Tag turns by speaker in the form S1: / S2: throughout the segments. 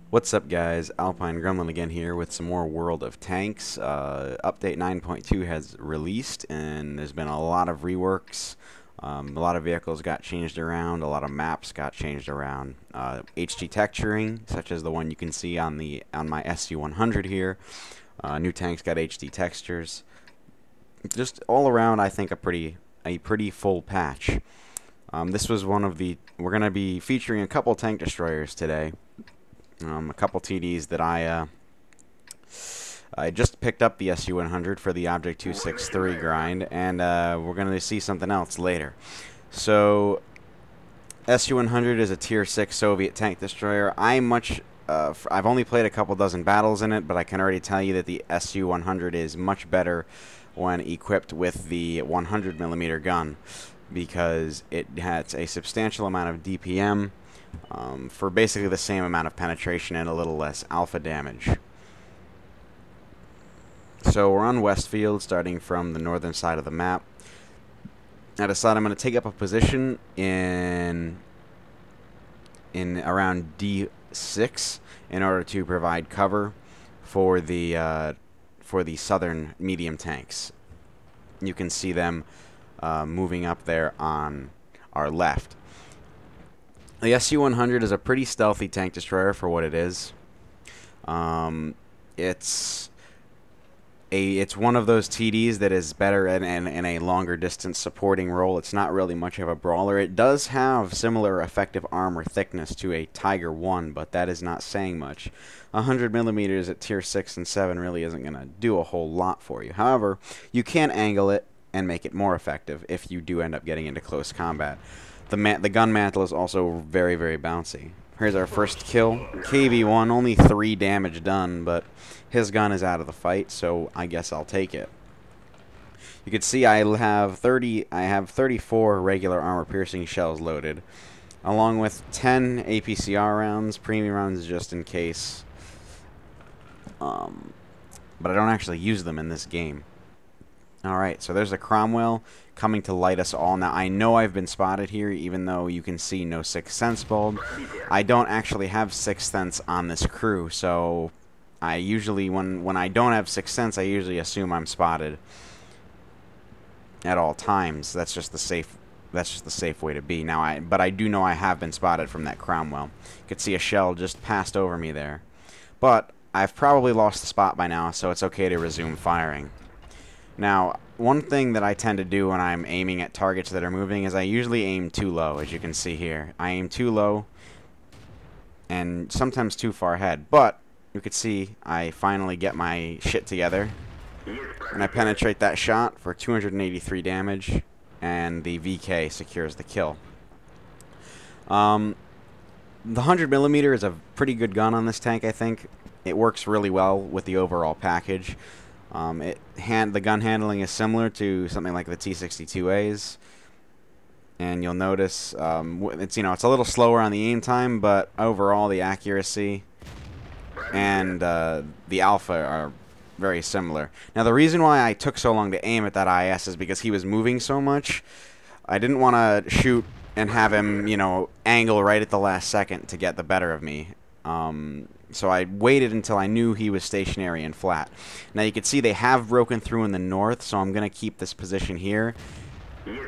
S1: What's up, guys? Alpine Gremlin again here with some more World of Tanks. Update 9.2 has released, and there's been a lot of reworks. A lot of vehicles got changed around, a lot of maps got changed around. HG texturing, such as the one you can see on my SU-100 here. New tanks got HD textures. Just all around, I think a pretty full patch. This was one of the. We're going to be featuring a couple tank destroyers today. A couple TDs that I just picked up the SU-100 for the Object 263 grind, and we're going to see something else later. So, SU-100 is a Tier 6 Soviet tank destroyer. I've only played a couple dozen battles in it, but I can already tell you that the SU-100 is much better when equipped with the 100mm gun, because it has a substantial amount of DPM, for basically the same amount of penetration and a little less alpha damage. So we're on Westfield, starting from the northern side of the map. I decided I'm going to take up a position in around D6 in order to provide cover for the southern medium tanks. You can see them moving up there on our left. The SU-100 is a pretty stealthy tank destroyer for what it is. It's one of those TDs that is better in a longer distance supporting role. It's not really much of a brawler. It does have similar effective armor thickness to a Tiger 1, but that is not saying much. 100mm at Tier 6 and 7 really isn't going to do a whole lot for you. However, you can angle it and make it more effective if you do end up getting into close combat. The gun mantle is also very, very bouncy. Here's our first kill. KV1, only 3 damage done, but his gun is out of the fight, so I guess I'll take it. You can see I have 34 regular armor-piercing shells loaded, along with 10 APCR rounds, premium rounds just in case. But I don't actually use them in this game. Alright, so there's a Cromwell coming to light us all. Now, I know I've been spotted here, even though you can see no Sixth Sense bulb. I don't actually have Sixth Sense on this crew, so I usually, when I don't have Sixth Sense, I usually assume I'm spotted at all times. That's just the safe way to be. Now, but I do know I have been spotted from that Cromwell. You could see a shell just passed over me there. But I've probably lost the spot by now, so it's okay to resume firing. Now, one thing that I tend to do when I'm aiming at targets that are moving is I usually aim too low, as you can see here. I aim too low and sometimes too far ahead. But you can see I finally get my shit together, and I penetrate that shot for 283 damage, and the VK secures the kill. The 100mm is a pretty good gun on this tank, I think. It works really well with the overall package. The gun handling is similar to something like the T62As, and you'll notice it's a little slower on the aim time, but overall the accuracy and the alpha are very similar. Now, the reason why I took so long to aim at that IS is because he was moving so much. I didn't want to shoot and have him, angle right at the last second to get the better of me. So I waited until I knew he was stationary and flat. Now you can see they have broken through in the north, so I'm going to keep this position here,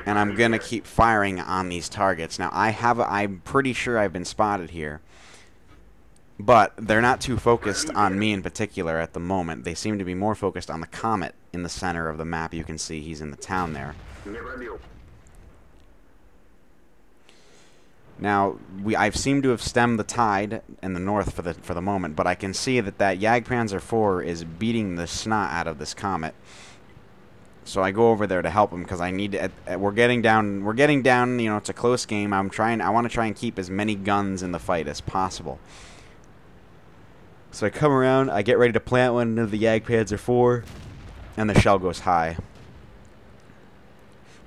S1: and I'm going to keep firing on these targets. Now I'm pretty sure I've been spotted here, but they're not too focused on me in particular at the moment. They seem to be more focused on the comet in the center of the map. You can see he's in the town there. Now, I've seemed to have stemmed the tide in the north for the moment, but I can see that Jagdpanzer IV is beating the snot out of this comet. So I go over there to help him because I need to. We're getting down. It's a close game. I want to try and keep as many guns in the fight as possible. So I come around. I get ready to plant one into the Jagdpanzer IV, and the shell goes high.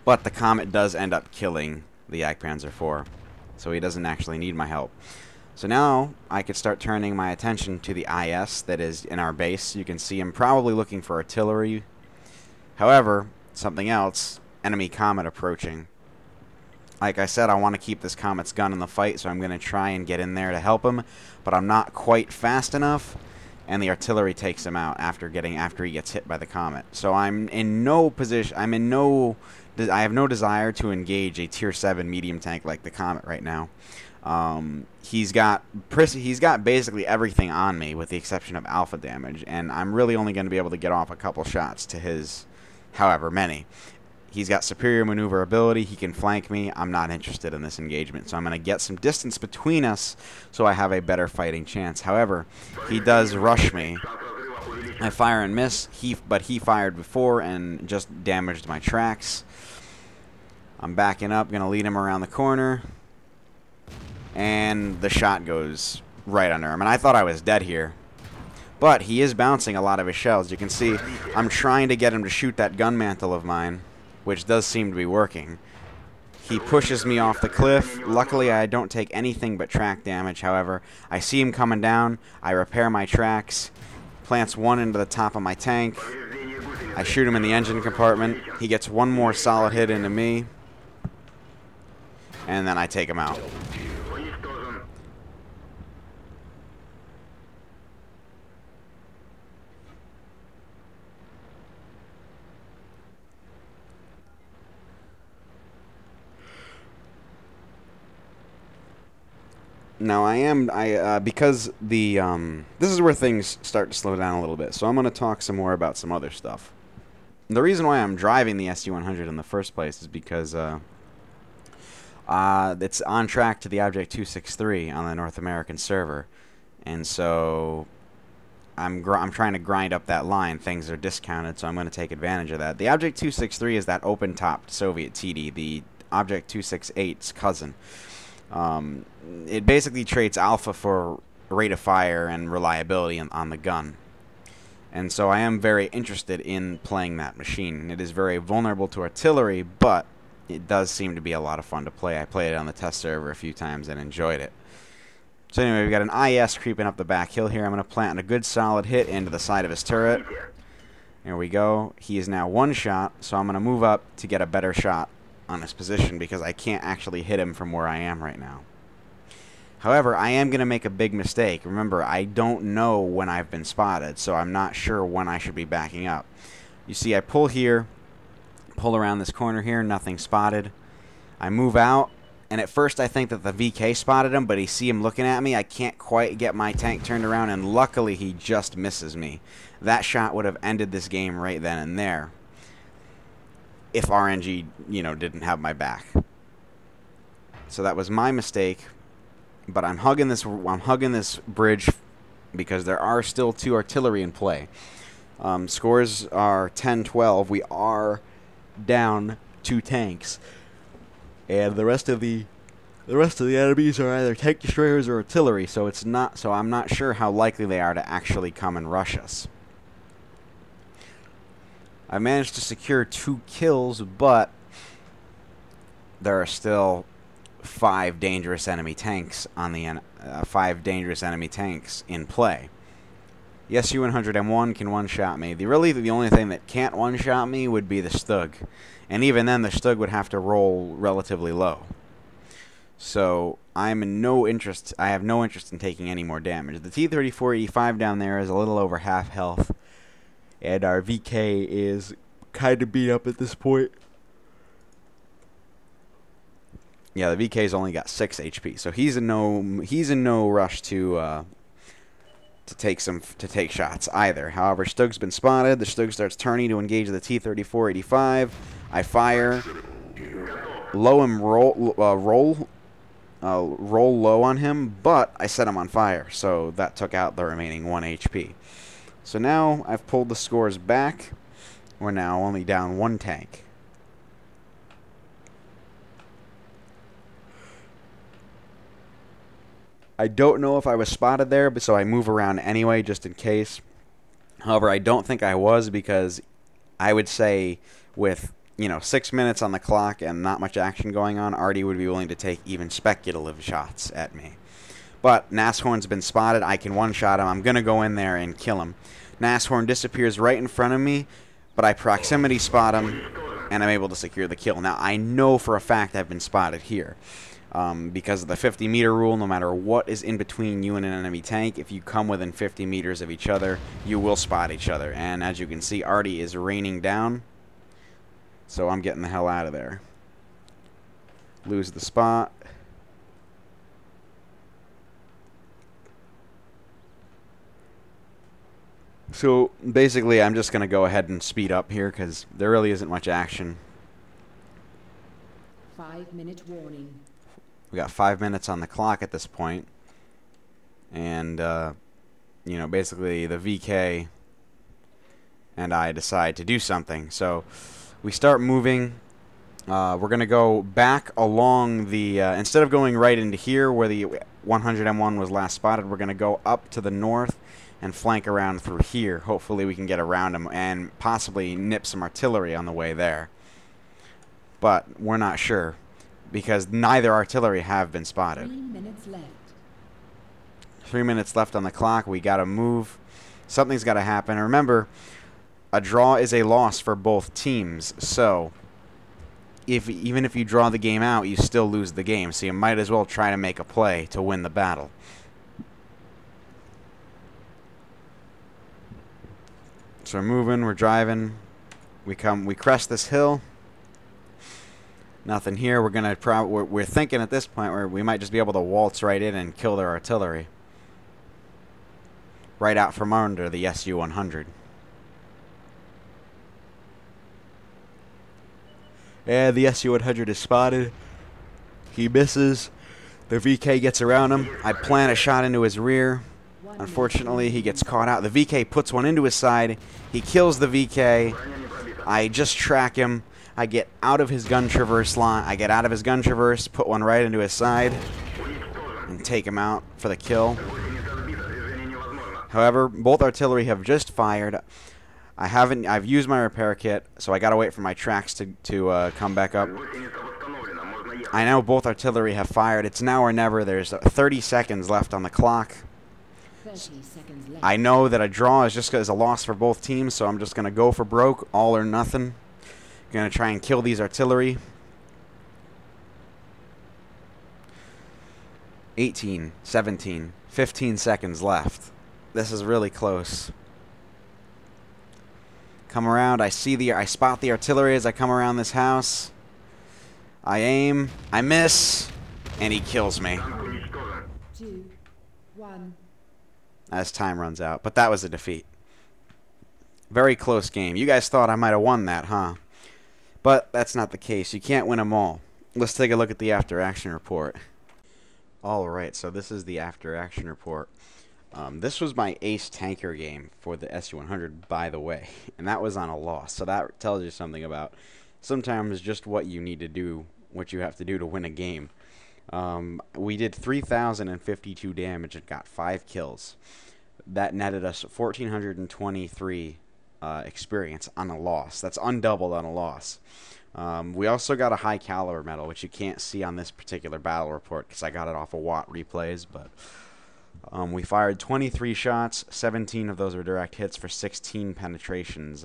S1: But the comet does end up killing the Jagdpanzer IV. So he doesn't actually need my help. So now I could start turning my attention to the IS that is in our base. You can see him probably looking for artillery. However, something else, enemy comet approaching. Like I said, I want to keep this Comet's gun in the fight, so I'm going to try and get in there to help him, but I'm not quite fast enough, and the artillery takes him out after he gets hit by the Comet. So I'm in no position. I have no desire to engage a tier 7 medium tank like the Comet right now. He's got basically everything on me with the exception of alpha damage, and I'm really only going to be able to get off a couple shots to his however many. He's got superior maneuverability. He can flank me. I'm not interested in this engagement, so I'm going to get some distance between us so I have a better fighting chance. However, he does rush me. I fire and miss, but he fired before and just damaged my tracks. I'm backing up, going to lead him around the corner, and the shot goes right under him. And I thought I was dead here, but he is bouncing a lot of his shells. You can see I'm trying to get him to shoot that gun mantle of mine, which does seem to be working. He pushes me off the cliff. Luckily, I don't take anything but track damage. However, I see him coming down. I repair my tracks. Plants one into the top of my tank. I shoot him in the engine compartment. He gets one more solid hit into me, and then I take him out. Now because this is where things start to slow down a little bit, so I'm going to talk some more about some other stuff. The reason why I'm driving the SU-100 in the first place is because it's on track to the Object 263 on the North American server, and so I'm trying to grind up that line. Things are discounted, so I'm going to take advantage of that. The Object 263 is that open-topped Soviet TD, the Object 268's cousin. It basically trades alpha for rate of fire and reliability on the gun. And so I am very interested in playing that machine. It is very vulnerable to artillery, but it does seem to be a lot of fun to play. I played it on the test server a few times and enjoyed it. So anyway, we've got an IS creeping up the back hill here. I'm going to plant a good solid hit into the side of his turret. There we go. He is now one shot, so I'm going to move up to get a better shot on his position because I can't actually hit him from where I am right now. However, I am going to make a big mistake. Remember, I don't know when I've been spotted, so I'm not sure when I should be backing up. You see, I pull here, pull around this corner here, nothing spotted. I move out, and at first I think that the VK spotted him, but I see him looking at me. I can't quite get my tank turned around, and luckily he just misses me. That shot would have ended this game right then and there if RNG, didn't have my back. So that was my mistake. But I'm hugging this bridge because there are still 2 artillery in play. Scores are 10-12. We are down 2 tanks, and the rest of the enemies are either tank destroyers or artillery. So I'm not sure how likely they are to actually come and rush us. I managed to secure 2 kills, but there are still 5 dangerous enemy tanks on the 5 dangerous enemy tanks in play. The SU-100M1 can one-shot me. The only thing that can't one-shot me would be the Stug, and even then the Stug would have to roll relatively low. So I have no interest in taking any more damage. The T-34-85 down there is a little over half health, and our VK is kind of beat up at this point. Yeah, the VK's only got 6 HP, so he's in no rush to take shots either. However, Stug's been spotted. The Stug starts turning to engage the T-34-85. I fire, low him, roll low on him, but I set him on fire, so that took out the remaining 1 HP. So now I've pulled the scores back. We're now only down 1 tank. I don't know if I was spotted there, but so I move around anyway just in case. However, I don't think I was, because I would say with 6 minutes on the clock and not much action going on, Artie would be willing to take even speculative shots at me. But Nashorn's been spotted. I can one-shot him. I'm going to go in there and kill him. Nashorn disappears right in front of me, but I proximity spot him, and I'm able to secure the kill. Now, I know for a fact I've been spotted here. Because of the 50-meter rule, no matter what is in between you and an enemy tank, if you come within 50 meters of each other, you will spot each other. And as you can see, Artie is raining down, so I'm getting the hell out of there. Lose the spot. So basically, I'm just going to go ahead and speed up here because there really isn't much action.
S2: 5-minute warning.
S1: We got 5 minutes on the clock at this point. And, you know, basically the VK and I decide to do something. So we start moving. We're going to go back along the, instead of going right into here where the 100M1 was last spotted, we're going to go up to the north and flank around through here. Hopefully we can get around them and possibly nip some artillery on the way there. But we're not sure, because neither artillery have been spotted.
S2: 3 minutes left.
S1: 3 minutes left on the clock. We got to move. Something's got to happen. Remember, a draw is a loss for both teams. So, even if you draw the game out, you still lose the game. So you might as well try to make a play to win the battle. So we're moving. We're driving. We crest this hill. Nothing here. We're thinking at this point where we might just be able to waltz right in and kill their artillery. Right out from under the SU-100. And the SU-100 is spotted. He misses. The VK gets around him. I plant a shot into his rear. Unfortunately, he gets caught out. The VK puts one into his side. He kills the VK. I just track him. I get out of his gun traverse line. I get out of his gun traverse, put one right into his side, and take him out for the kill. However, both artillery have just fired. I've used my repair kit, so I gotta wait for my tracks to come back up. I know both artillery have fired. It's now or never. There's 30 seconds left on the clock.
S2: 30 seconds left.
S1: I know that a draw is a loss for both teams, so I'm just gonna go for broke, all or nothing. Gonna try and kill these artillery. 18, 17, 15 seconds left. This is really close. Come around. I spot the artillery as I come around this house. I aim. I miss, and he kills me.
S2: 2, 1.
S1: As time runs out, but that was a defeat. Very close game. You guys thought I might have won that, huh? But that's not the case. You can't win them all. Let's take a look at the after-action report. Alright, so this is the after-action report. This was my ace tanker game for the SU-100, by the way. And that was on a loss. So that tells you something about sometimes just what you need to do, what you have to do to win a game. We did 3,052 damage and got 5 kills. That netted us 1,423 experience on a loss. That's undoubled on a loss. We also got a high caliber medal, which you can't see on this particular battle report because I got it off of Watt replays, but we fired 23 shots. 17 of those were direct hits for 16 penetrations.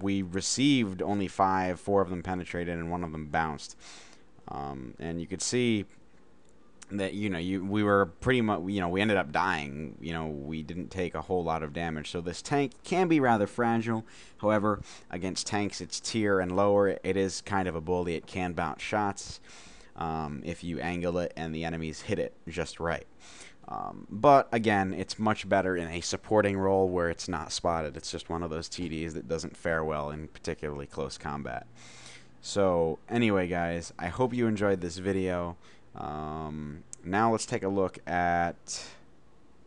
S1: We received only 5, 4 of them penetrated and 1 of them bounced. And you could see that, we were pretty much, we ended up dying. We didn't take a whole lot of damage. So this tank can be rather fragile. However, against tanks, it's tier and lower. It is kind of a bully. It can bounce shots if you angle it and the enemies hit it just right. But again, it's much better in a supporting role where it's not spotted. It's just one of those TDs that doesn't fare well in particularly close combat. So anyway, guys, I hope you enjoyed this video. Now let's take a look at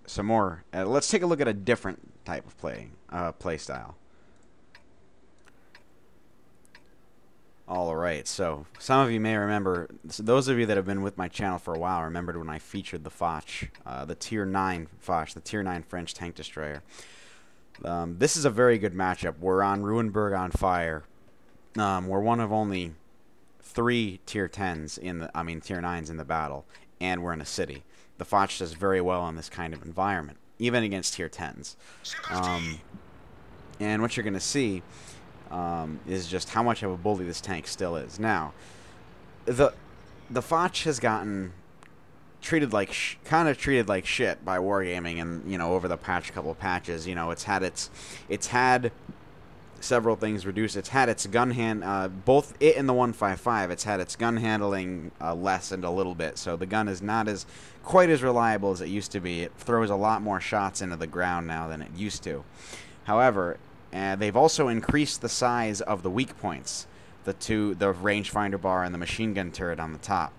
S1: some more. Let's take a look at a different type of play style. Alright, so some of you may remember, those of you that have been with my channel for a while remembered when I featured the Foch, the Tier 9 Foch, the Tier 9 French tank destroyer. This is a very good matchup. We're on Ruinberg on fire. We're one of only 3 Tier 10s Tier 9s in the battle, and we're in a city. The Foch does very well in this kind of environment, even against Tier 10s. And what you're going to see is just how much of a bully this tank still is. Now, the Foch has gotten treated like kind of treated like shit by Wargaming, and over the couple patches, it's had several things reduced. It's had its gun both it and the 155. It's had its gun handling lessened a little bit, so the gun is not quite as reliable as it used to be. It throws a lot more shots into the ground now than it used to. However, they've also increased the size of the weak points, the rangefinder bar and the machine gun turret on the top.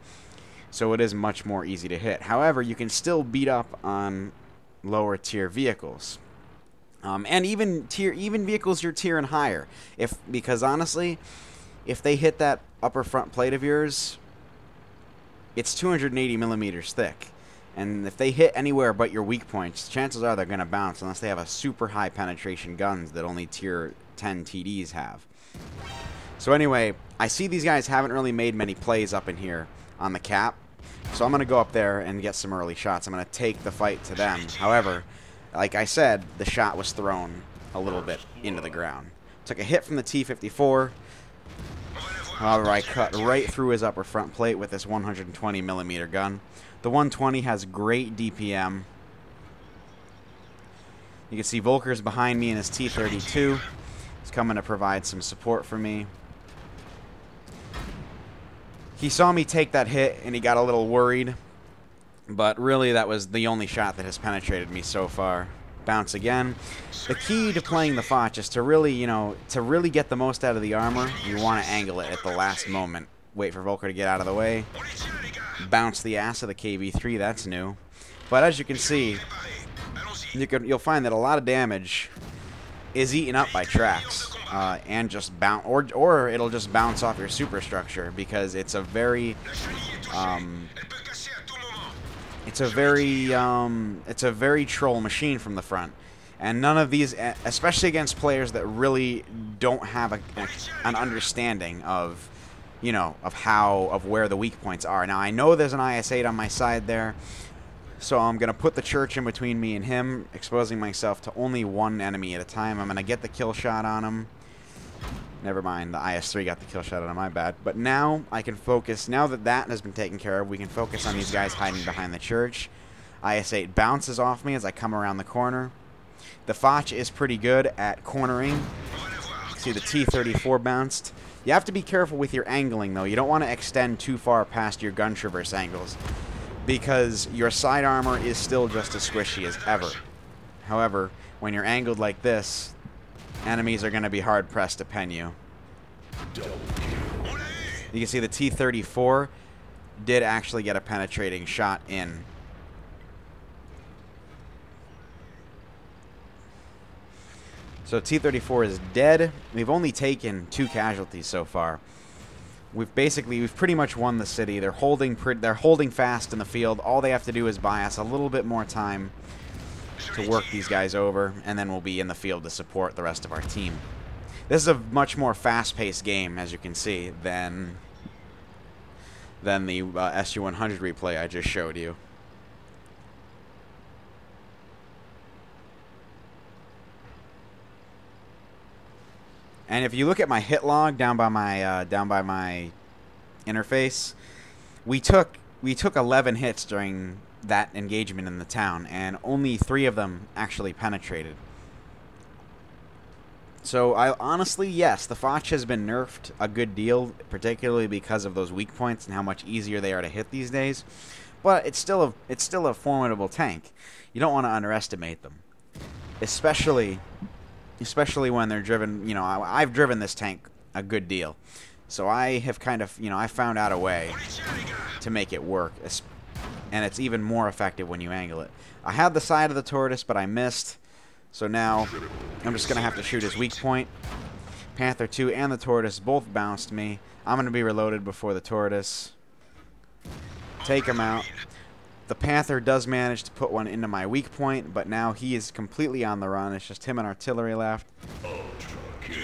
S1: So it is much more easy to hit. However, you can still beat up on lower tier vehicles. And even vehicles your tier and higher. Because honestly, if they hit that upper front plate of yours, it's 280 millimeters thick. And if they hit anywhere but your weak points, chances are they're going to bounce unless they have a super high penetration guns that only tier 10 TDs have. So anyway, I see these guys haven't really made many plays up in here on the cap. So I'm going to go up there and get some early shots. I'm going to take the fight to them. However, like I said, the shot was thrown a little bit into the ground. Took a hit from the T-54. However, I cut right through his upper front plate with this 120 millimeter gun. The 120 has great DPM. You can see Volker's behind me in his T-32. He's coming to provide some support for me. He saw me take that hit and he got a little worried. But really, that was the only shot that has penetrated me so far. Bounce again. The key to playing the Foch is to really, to really get the most out of the armor, you want to angle it at the last moment. Wait for Volker to get out of the way. Bounce the ass of the KB3, that's new. But as you can see, you'll find that a lot of damage is eaten up by tracks. And just bounce, or it'll just bounce off your superstructure, because it's a very troll machine from the front, and none of these, especially against players that really don't have an understanding of, of where the weak points are. Now I know there's an IS-8 on my side there, so I'm gonna put the church in between me and him, exposing myself to only one enemy at a time. I'm gonna get the kill shot on him. Never mind, the IS-3 got the kill shot on him, my bad. But now I can focus, now that that has been taken care of, we can focus on these guys hiding behind the church. IS-8 bounces off me as I come around the corner. The Foch is pretty good at cornering. See, the T-34 bounced. You have to be careful with your angling, though. You don't want to extend too far past your gun traverse angles, because your side armor is still just as squishy as ever. However, when you're angled like this, enemies are going to be hard-pressed to pen you. You can see the T-34 did actually get a penetrating shot in. So T-34 is dead. We've only taken 2 casualties so far. We've pretty much won the city. They're holding fast in the field. All they have to do is buy us a little bit more time to work these guys over, and then we'll be in the field to support the rest of our team. This is a much more fast-paced game, as you can see, than the SU-100 replay I just showed you. And if you look at my hit log down by my interface, we took 11 hits during that engagement in the town, and only 3 of them actually penetrated. So honestly, yes, the Foch has been nerfed a good deal, particularly because of those weak points and how much easier they are to hit these days. But it's still a formidable tank. You don't want to underestimate them, especially when they're driven. I've driven this tank a good deal, so I have kind of I found out a way to make it work. And it's even more effective when you angle it. I had the side of the tortoise, but I missed. So now I'm just going to have to shoot his weak point. Panther 2 and the tortoise both bounced me. I'm going to be reloaded before the tortoise. Take him out. The Panther does manage to put one into my weak point, but now he is completely on the run. It's just him and artillery left.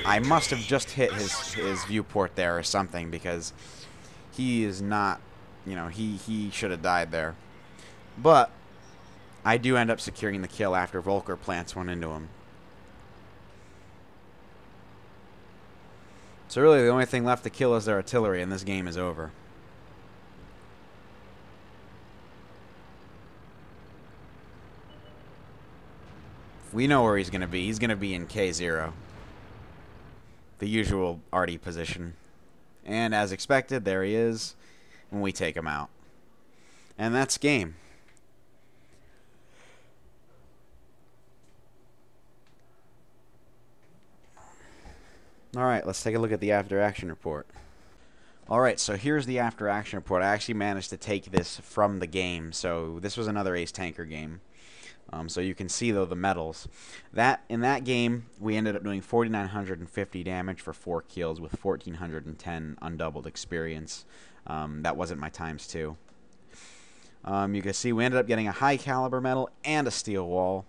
S1: I must have just hit his viewport there or something, because he is not... he should have died there. But I do end up securing the kill after Volker plants one into him. So really the only thing left to kill is their artillery, and this game is over. We know where he's going to be. He's going to be in K0. The usual arty position. And as expected, there he is. And we take him out. And that's game. Alright, let's take a look at the after action report. Alright, so here's the after action report. I actually managed to take this from the game. So this was another Ace Tanker game. So you can see, though, the medals. In that game, we ended up doing 4,950 damage for 4 kills with 1,410 undoubled experience. That wasn't my times 2. You can see we ended up getting a high caliber medal and a steel wall.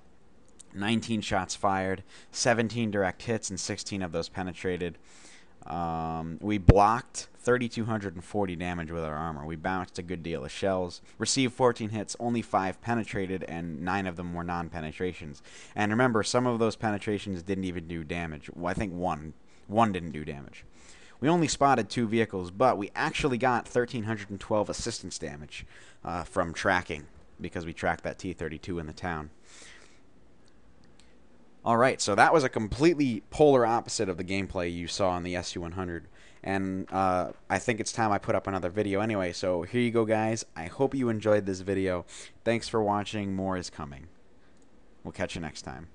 S1: 19 shots fired, 17 direct hits, and 16 of those penetrated. We blocked 3,240 damage with our armor. We bounced a good deal of shells. Received 14 hits, only 5 penetrated, and 9 of them were non-penetrations. And remember, some of those penetrations didn't even do damage. Well, I think one didn't do damage. We only spotted 2 vehicles, but we actually got 1,312 assistance damage from tracking, because we tracked that T-32 in the town. Alright, so that was a completely polar opposite of the gameplay you saw in the SU-100. And I think it's time I put up another video anyway, so here you go, guys. I hope you enjoyed this video. Thanks for watching. More is coming. We'll catch you next time.